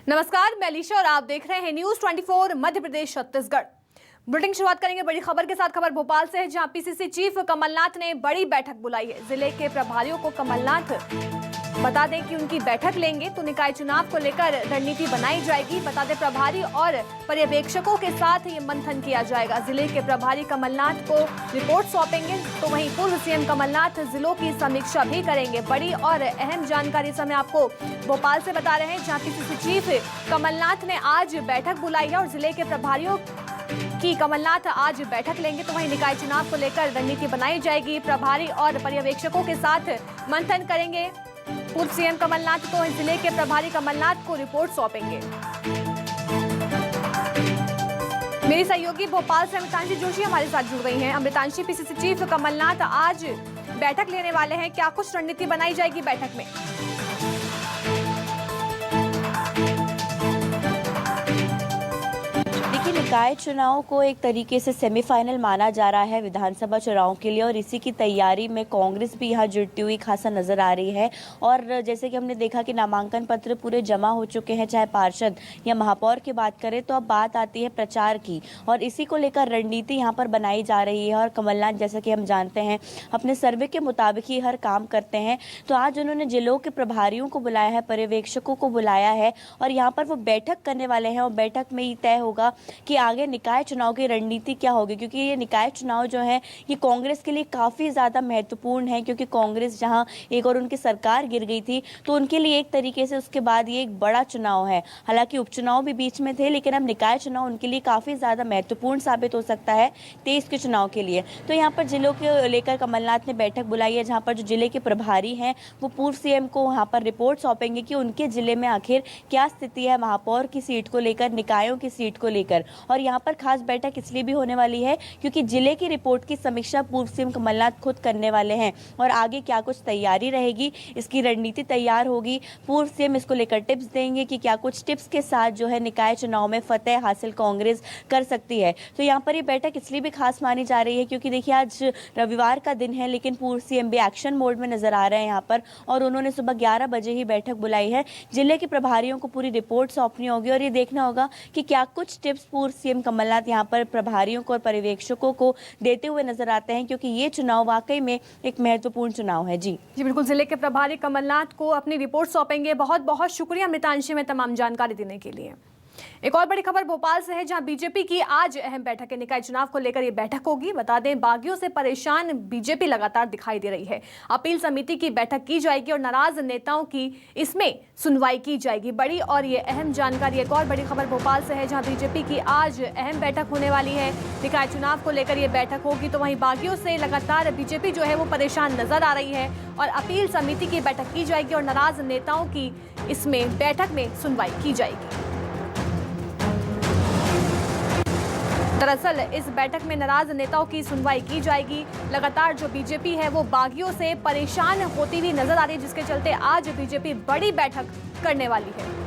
नमस्कार, मैं अलीशा और आप देख रहे हैं न्यूज 24 मध्य प्रदेश छत्तीसगढ़। बुलेटिन की शुरुआत करेंगे बड़ी खबर के साथ। खबर भोपाल से है, जहां पीसीसी चीफ कमलनाथ ने बड़ी बैठक बुलाई है। जिले के प्रभारियों को कमलनाथ बता दें कि उनकी बैठक लेंगे तो निकाय चुनाव को लेकर रणनीति बनाई जाएगी। बता दें, प्रभारी और पर्यवेक्षकों के साथ ये मंथन किया जाएगा। जिले के प्रभारी कमलनाथ को रिपोर्ट सौंपेंगे, तो वहीं पूर्व सीएम कमलनाथ जिलों की समीक्षा भी करेंगे। बड़ी और अहम जानकारी समय आपको भोपाल से बता रहे हैं, जहाँ पीसीसी चीफ कमलनाथ ने आज बैठक बुलाई है और जिले के प्रभारियों की कमलनाथ आज बैठक लेंगे, तो वहीं निकाय चुनाव को लेकर रणनीति बनाई जाएगी। प्रभारी और पर्यवेक्षकों के साथ मंथन करेंगे। पूर्व सीएम कमलनाथ तो जिले के प्रभारी कमलनाथ को रिपोर्ट सौंपेंगे। मेरी सहयोगी भोपाल से अमृतांशी जोशी हमारे साथ जुड़ गई हैं। अमृतांशी, पीसीसी चीफ कमलनाथ आज बैठक लेने वाले हैं, क्या कुछ रणनीति बनाई जाएगी बैठक में? निकाय चुनाव को एक तरीके से सेमीफाइनल माना जा रहा है विधानसभा चुनाव के लिए, और इसी की तैयारी में कांग्रेस भी यहाँ जुटती हुई खासा नजर आ रही है। और जैसे कि हमने देखा कि नामांकन पत्र पूरे जमा हो चुके हैं, चाहे पार्षद या महापौर की बात करें, तो अब बात आती है प्रचार की, और इसी को लेकर रणनीति यहाँ पर बनाई जा रही है। और कमलनाथ, जैसा कि हम जानते हैं, अपने सर्वे के मुताबिक ही हर काम करते हैं, तो आज उन्होंने जिलों के प्रभारियों को बुलाया है, पर्यवेक्षकों को बुलाया है, और यहाँ पर वो बैठक करने वाले हैं। और बैठक में ही तय होगा कि आगे निकाय चुनाव की रणनीति क्या होगी, क्योंकि ये निकाय चुनाव जो है ये कांग्रेस के लिए काफ़ी ज़्यादा महत्वपूर्ण है, क्योंकि कांग्रेस जहां एक और उनकी सरकार गिर गई थी, तो उनके लिए एक तरीके से उसके बाद ये एक बड़ा चुनाव है। हालांकि उपचुनाव भी बीच में थे, लेकिन अब निकाय चुनाव उनके लिए काफ़ी ज़्यादा महत्वपूर्ण साबित हो सकता है 23 के चुनाव के लिए। तो यहाँ पर जिलों के लेकर कमलनाथ ने बैठक बुलाई है, जहाँ पर जो जिले के प्रभारी हैं वो पूर्व सीएम को वहाँ पर रिपोर्ट सौंपेंगे कि उनके जिले में आखिर क्या स्थिति है महापौर की सीट को लेकर, निकायों की सीट को लेकर। और यहाँ पर खास बैठक इसलिए भी होने वाली है क्योंकि जिले की रिपोर्ट की समीक्षा पूर्व सीएम कमलनाथ खुद करने वाले हैं, और आगे क्या कुछ तैयारी रहेगी, इसकी रणनीति तैयार होगी। पूर्व सीएम इसको लेकर टिप्स देंगे कि क्या कुछ टिप्स के साथ जो है निकाय चुनाव में फतेह हासिल कांग्रेस कर सकती है। तो यहाँ पर ये बैठक इसलिए भी खास मानी जा रही है क्योंकि देखिए, आज रविवार का दिन है, लेकिन पूर्व सीएम भी एक्शन मोड में नजर आ रहे हैं यहाँ पर, और उन्होंने सुबह 11 बजे ही बैठक बुलाई है। जिले के प्रभारियों को पूरी रिपोर्ट सौंपनी होगी, और ये देखना होगा कि क्या कुछ टिप्स पूर्व सीएम कमलनाथ यहाँ पर प्रभारियों को और पर्यवेक्षकों को देते हुए नजर आते हैं, क्योंकि ये चुनाव वाकई में एक महत्वपूर्ण चुनाव है। जी बिल्कुल, जिले के प्रभारी कमलनाथ को अपनी रिपोर्ट सौंपेंगे। बहुत बहुत शुक्रिया अमृतांशी में तमाम जानकारी देने के लिए। एक और बड़ी खबर भोपाल से है, जहां बीजेपी की आज अहम बैठक है। निकाय चुनाव को लेकर यह बैठक होगी। बता दें, बागियों से परेशान बीजेपी लगातार दिखाई दे रही है। अपील समिति की बैठक की जाएगी और नाराज नेताओं की इसमें सुनवाई की जाएगी। बड़ी और ये अहम जानकारी, एक और बड़ी खबर भोपाल से है, जहां बीजेपी की आज अहम बैठक होने वाली है। निकाय चुनाव को लेकर यह बैठक होगी, तो वहीं बागियों से लगातार बीजेपी जो है वो परेशान नजर आ रही है, और अपील समिति की बैठक की जाएगी और नाराज नेताओं की इसमें बैठक में सुनवाई की जाएगी। दरअसल इस बैठक में नाराज नेताओं की सुनवाई की जाएगी। लगातार जो बीजेपी है वो बागियों से परेशान होती हुई नजर आ रही है, जिसके चलते आज बीजेपी बड़ी बैठक करने वाली है।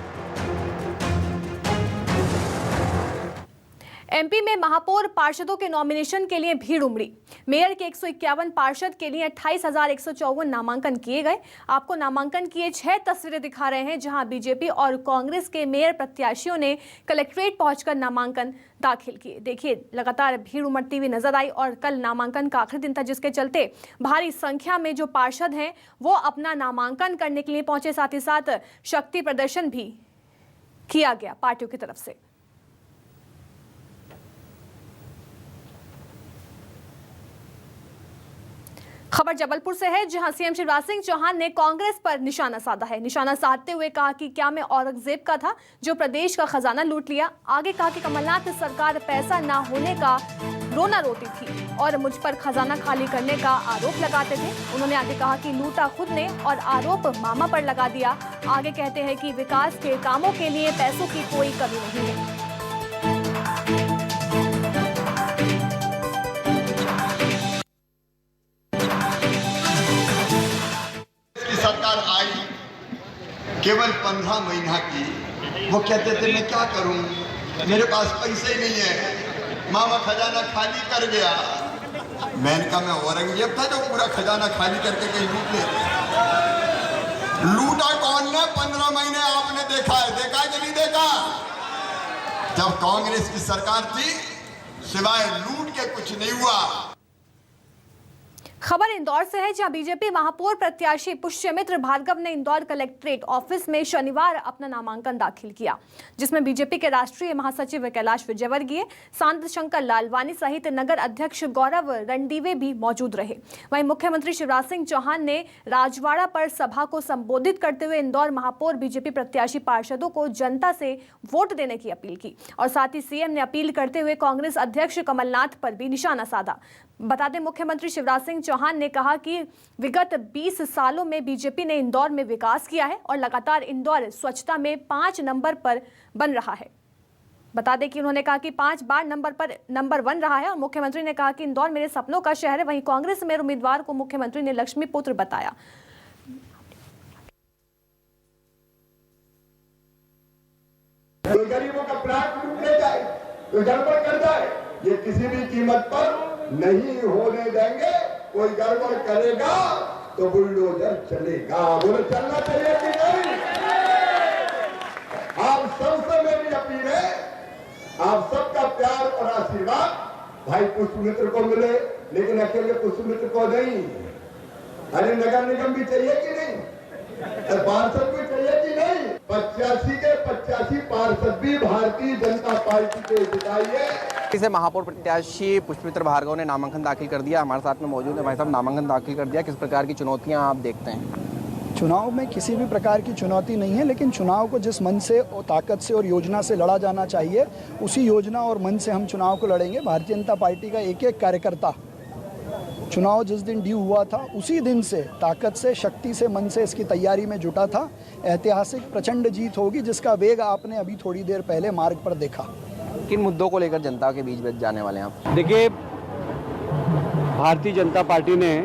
एमपी में महापौर पार्षदों के नॉमिनेशन के लिए भीड़ उमड़ी। मेयर के 151 पार्षद के लिए 28,154 नामांकन किए गए। आपको नामांकन किए 6 तस्वीरें दिखा रहे हैं, जहां बीजेपी और कांग्रेस के मेयर प्रत्याशियों ने कलेक्ट्रेट पहुंचकर नामांकन दाखिल किए। देखिए, लगातार भीड़ उमड़ती हुई नजर आई, और कल नामांकन का आखिरी दिन था, जिसके चलते भारी संख्या में जो पार्षद हैं वो अपना नामांकन करने के लिए पहुंचे। साथ ही साथ शक्ति प्रदर्शन भी किया गया पार्टियों की तरफ से। खबर जबलपुर से है, जहां सीएम शिवराज सिंह चौहान ने कांग्रेस पर निशाना साधा है। निशाना साधते हुए कहा कि क्या मैं औरंगजेब का था जो प्रदेश का खजाना लूट लिया। आगे कहा कि कमलनाथ सरकार पैसा ना होने का रोना रोती थी और मुझ पर खजाना खाली करने का आरोप लगाते थे। उन्होंने आगे कहा कि लूटा खुद ने और आरोप मामा पर लगा दिया। आगे कहते हैं कि विकास के कामों के लिए पैसों की कोई कमी नहीं है। सरकार आई केवल 15 महीना की, वो कहते थे मैं क्या करूं, मेरे पास पैसे नहीं है, मामा खजाना खाली कर गया। मैंने कहा मैं औरंगजेब था जो पूरा खजाना खाली करके कहीं लूट ले। लूटा कौन ने? 15 महीने आपने देखा है कि नहीं देखा? जब कांग्रेस की सरकार थी सिवाय लूट के कुछ नहीं हुआ। खबर इंदौर से है, जहां बीजेपी महापौर प्रत्याशी पुष्यमित्र भार्गव ने इंदौर कलेक्ट्रेट ऑफिस में शनिवार अपना नामांकन दाखिल किया, जिसमें बीजेपी के राष्ट्रीय महासचिव कैलाश विजयवर्गीय, सांत शंकर लालवानी सहित नगर अध्यक्ष गौरव रणदीवे भी मौजूद रहे। वहीं मुख्यमंत्री शिवराज सिंह चौहान ने राजवाड़ा पर सभा को संबोधित करते हुए इंदौर महापौर बीजेपी प्रत्याशी पार्षदों को जनता से वोट देने की अपील की और साथ ही सीएम ने अपील करते हुए कांग्रेस अध्यक्ष कमलनाथ पर भी निशाना साधा। बता दें, मुख्यमंत्री शिवराज सिंह चौहान ने कहा कि विगत 20 सालों में बीजेपी ने इंदौर में विकास किया है और लगातार इंदौर स्वच्छता में 5 नंबर पर बन रहा है। बता दें कि उन्होंने कहा कि 5 बार नंबर 1 रहा है और मुख्यमंत्री ने कहा कि इंदौर मेरे सपनों का शहर है। वहीं कांग्रेस में उम्मीदवार को मुख्यमंत्री ने लक्ष्मी पुत्र बताया। कोई गरीबों का प्लाट लूट ले जाए, कोई गड़बड़ कर जाए, ये किसी भी कीमत पर नहीं होने देंगे। कोई गड़बड़ करेगा तो बुलडोजर चलेगा। बोले चलना चाहिए कि नहीं? आप सबसे मेरी अपील है, आप सबका प्यार और आशीर्वाद भाई पुष्यमित्र को मिले, लेकिन अकेले पुष्यमित्र को नहीं। अरे नगर निगम भी चाहिए कि नहीं? पार्षद भी चाहिए कि नहीं? 85 के 85 पार्षद भी भारतीय जनता पार्टी के जिताइए। इसे महापौर प्रत्याशी पुष्यमित्र भार्गव ने नामांकन दाखिल कर दिया। हमारे साथ में मौजूद है भाई साहब, नामांकन दाखिल कर दिया, किस प्रकार की चुनौतियां आप देखते हैं? चुनाव में किसी भी प्रकार की चुनौती नहीं है, लेकिन चुनाव को जिस मन से और ताकत से और योजना से लड़ा जाना चाहिए, उसी योजना और मन से हम चुनाव को लड़ेंगे। भारतीय जनता पार्टी का एक एक कार्यकर्ता चुनाव जिस दिन ड्यू हुआ था उसी दिन से ताकत से, शक्ति से, मन से इसकी तैयारी में जुटा था। ऐतिहासिक प्रचंड जीत होगी, जिसका वेग आपने अभी थोड़ी देर पहले मार्ग पर देखा। किन मुद्दों को लेकर जनता के बीच जाने वाले हैं आप? देखिए, भारतीय जनता पार्टी ने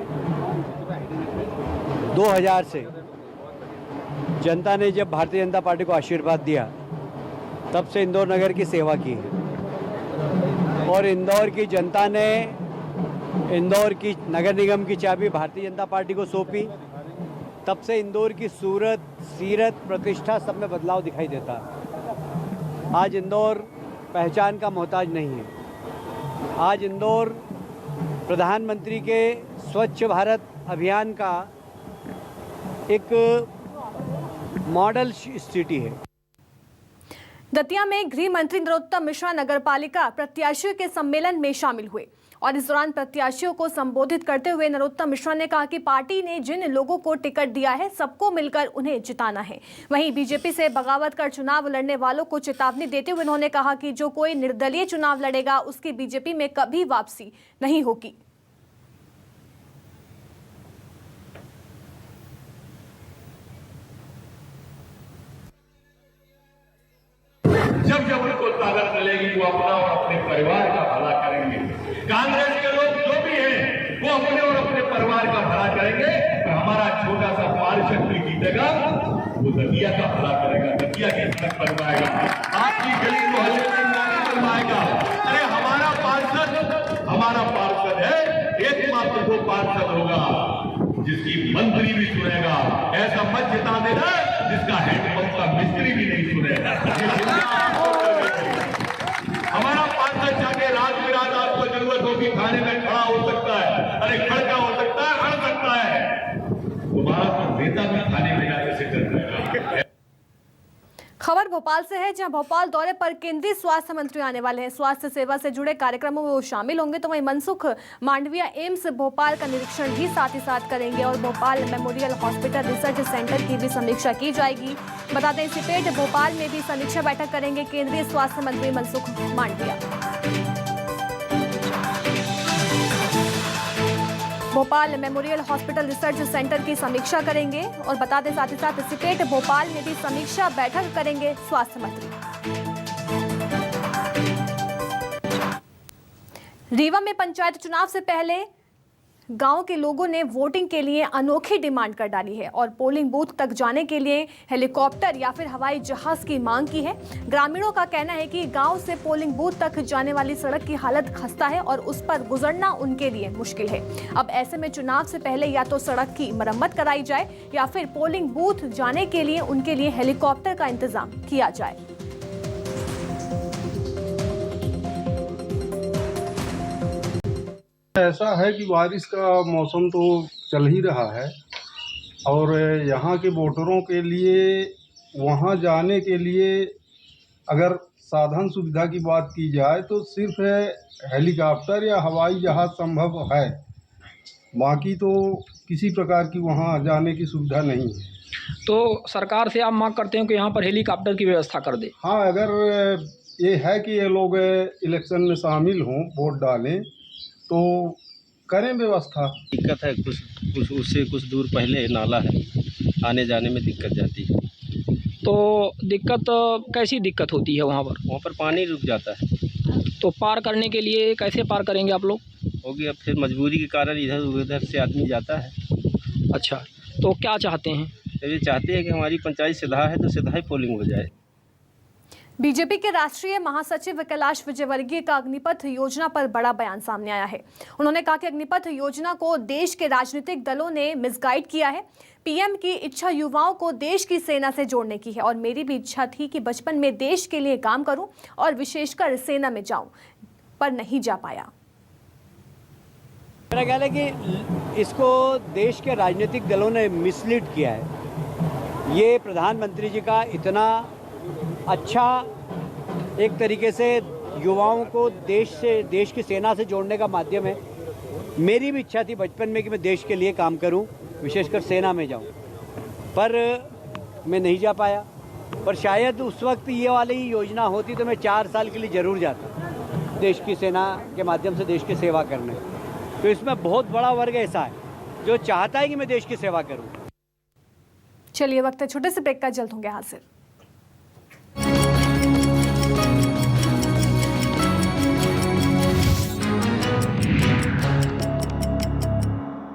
2000 से जनता ने जब भारतीय जनता पार्टी को आशीर्वाद दिया तब से इंदौर नगर की सेवा की है और इंदौर की जनता ने इंदौर की नगर निगम की चाबी भारतीय जनता पार्टी को सौंपी। तब से इंदौर की सूरत, सीरत, प्रतिष्ठा सब में बदलाव दिखाई देता है। आज इंदौर पहचान का मोहताज नहीं है। आज इंदौर प्रधानमंत्री के स्वच्छ भारत अभियान का एक मॉडल सिटी है। दतिया में गृह मंत्री नरोत्तम मिश्रा नगरपालिका प्रत्याशियों के सम्मेलन में शामिल हुए और इस दौरान प्रत्याशियों को संबोधित करते हुए नरोत्तम मिश्रा ने कहा कि पार्टी ने जिन लोगों को टिकट दिया है सबको मिलकर उन्हें जिताना है। वहीं बीजेपी से बगावत कर चुनाव लड़ने वालों को चेतावनी देते हुए उन्होंने कहा कि जो कोई निर्दलीय चुनाव लड़ेगा उसकी बीजेपी में कभी वापसी नहीं होगी। जब जब उनको ताकत मिलेगी वो अपना और अपने परिवार का भला करेंगे। कांग्रेस के लोग जो भी हैं वो अपने और अपने परिवार का भला करेंगे। तो हमारा छोटा सा पार्षद भी जीतेगा, वो दतिया का भला करेगा, दतिया की सड़क बनवाएगा, आपकी गली मोहल्ले में नाली बनवाएगा। अरे हमारा पार्षद है, एकमात्र वो पार्षद होगा जिसकी मंत्री भी सुनेगा। ऐसा मत जिता देना जिसका हैंडपंप का मिस्त्री भी नहीं सुनेगा। हमारा पार्षद जाके रात में रात आपको जरूरत होगी खाने में खड़ा हो सकता है, अरे खड़का हो सकता है, खड़ सकता है। तुम्हारा तो नेता भी खाने में जाके से कर देगा। खबर भोपाल से है, जहां भोपाल दौरे पर केंद्रीय स्वास्थ्य मंत्री आने वाले हैं। स्वास्थ्य सेवा से जुड़े कार्यक्रमों में वो शामिल होंगे। तो वहीं मनसुख मांडविया एम्स भोपाल का निरीक्षण भी साथ ही साथ करेंगे और Bhopal memorial hospital research centre की भी समीक्षा की जाएगी। बता दें, सिपेट भोपाल में भी समीक्षा बैठक करेंगे केंद्रीय स्वास्थ्य मंत्री Mansukh Mandaviya. Bhopal memorial hospital research centre की समीक्षा करेंगे और बता दें साथ ही साथ सिपेट भोपाल में भी समीक्षा बैठक करेंगे स्वास्थ्य मंत्री। रीवा में पंचायत चुनाव से पहले गांव के लोगों ने वोटिंग के लिए अनोखी डिमांड कर डाली है और पोलिंग बूथ तक जाने के लिए हेलीकॉप्टर या फिर हवाई जहाज की मांग की है। ग्रामीणों का कहना है कि गांव से पोलिंग बूथ तक जाने वाली सड़क की हालत खस्ता है और उस पर गुजरना उनके लिए मुश्किल है। अब ऐसे में चुनाव से पहले या तो सड़क की मरम्मत कराई जाए या फिर पोलिंग बूथ जाने के लिए उनके लिए हेलीकॉप्टर का इंतजाम किया जाए। ऐसा है कि बारिश का मौसम तो चल ही रहा है और यहाँ के वोटरों के लिए वहाँ जाने के लिए अगर साधन सुविधा की बात की जाए तो सिर्फ हेलीकॉप्टर या हवाई जहाज़ संभव है, बाकी तो किसी प्रकार की वहाँ जाने की सुविधा नहीं है। तो सरकार से आप मांग करते हो कि यहाँ पर हेलीकॉप्टर की व्यवस्था कर दे? हाँ, अगर ये है कि ये लोग इलेक्शन में शामिल हों, वोट डालें तो करें व्यवस्था। दिक्कत है कुछ उससे कुछ दूर पहले नाला है, आने जाने में दिक्कत जाती है। तो दिक्कत कैसी दिक्कत होती है वहाँ पर पानी रुक जाता है। तो पार करने के लिए कैसे पार करेंगे आप लोग? होगी अब फिर मजबूरी के कारण इधर उधर से आदमी जाता है। अच्छा, तो क्या चाहते हैं? तो ये चाहते हैं कि हमारी पंचायत सीधा है तो सीधा ही पोलिंग हो जाए। बीजेपी के राष्ट्रीय महासचिव कैलाश विजयवर्गीय का अग्निपथ योजना पर बड़ा बयान सामने आया है। उन्होंने कहा कि अग्निपथ योजना को देश के राजनीतिक दलों ने मिसगाइड किया है। पीएम की इच्छा युवाओं को देश की सेना से जोड़ने की है और मेरी भी इच्छा थी कि बचपन में देश के लिए काम करूं और विशेषकर सेना में जाऊं, पर नहीं जा पाया। मेरा ख्याल है कि इसको देश के राजनीतिक दलों ने मिसलीड किया है। ये प्रधानमंत्री जी का इतना अच्छा एक तरीके से युवाओं को देश की सेना से जोड़ने का माध्यम है। मेरी भी इच्छा थी बचपन में कि मैं देश के लिए काम करूं, विशेषकर सेना में जाऊं, पर मैं नहीं जा पाया। पर शायद उस वक्त ये वाली योजना होती तो मैं 4 साल के लिए ज़रूर जाता देश की सेना के माध्यम से देश की सेवा करने। तो इसमें बहुत बड़ा वर्ग ऐसा है जो चाहता है कि मैं देश की सेवा करूं। चलिए, वक्त है छोटे से ब्रेक का, जल्द होंगे हाजिर।